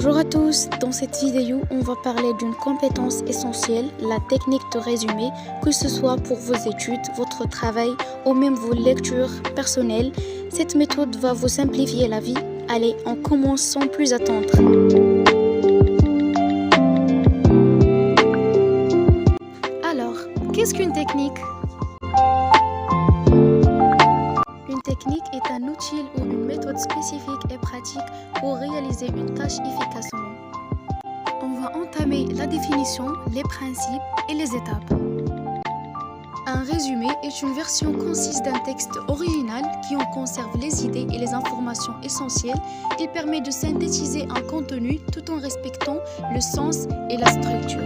Bonjour à tous, dans cette vidéo, on va parler d'une compétence essentielle, la technique de résumé, que ce soit pour vos études, votre travail ou même vos lectures personnelles. Cette méthode va vous simplifier la vie. Allez, on commence sans plus attendre. Alors, qu'est-ce qu'une technique ? Une technique est un outil ou une méthode spécifique et pratique pour réaliser une tâche efficacement. On va entamer la définition, les principes et les étapes. Un résumé est une version concise d'un texte original qui en conserve les idées et les informations essentielles. Il permet de synthétiser un contenu tout en respectant le sens et la structure.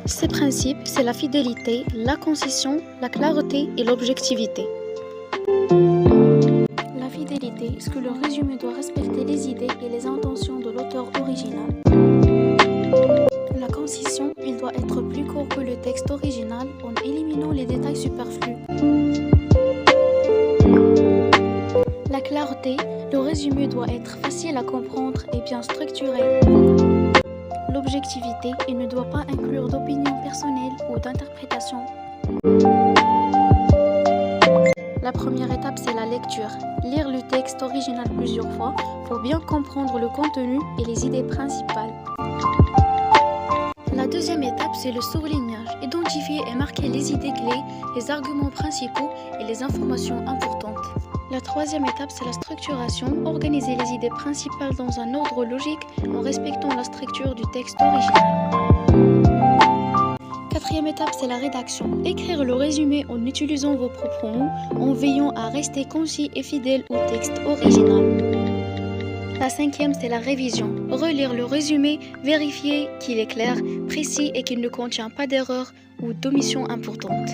Ces principes, c'est la fidélité, la concision, la clarté et l'objectivité. La fidélité, est-ce que le résumé doit respecter les idées et les intentions de l'auteur original. La concision, il doit être plus court que le texte original en éliminant les détails superflus. La clarté, le résumé doit être facile à comprendre et bien structuré. L'objectivité, il ne doit pas inclure d'opinion personnelle ou d'interprétation. La première étape, c'est la lecture. Lire le texte original plusieurs fois pour bien comprendre le contenu et les idées principales. La deuxième étape, c'est le surlignage. Identifier et marquer les idées clés, les arguments principaux et les informations importantes. La troisième étape, c'est la structuration. Organiser les idées principales dans un ordre logique en respectant la structure du texte original. Quatrième étape, c'est la rédaction. Écrire le résumé en utilisant vos propres mots, en veillant à rester concis et fidèle au texte original. La cinquième, c'est la révision. Relire le résumé, vérifier qu'il est clair, précis et qu'il ne contient pas d'erreurs ou d'omissions importantes.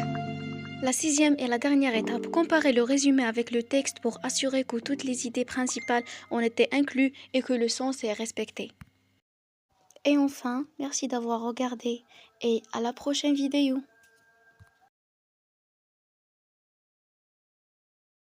La sixième et la dernière étape, comparer le résumé avec le texte pour assurer que toutes les idées principales ont été incluses et que le sens est respecté. Et enfin, merci d'avoir regardé et à la prochaine vidéo.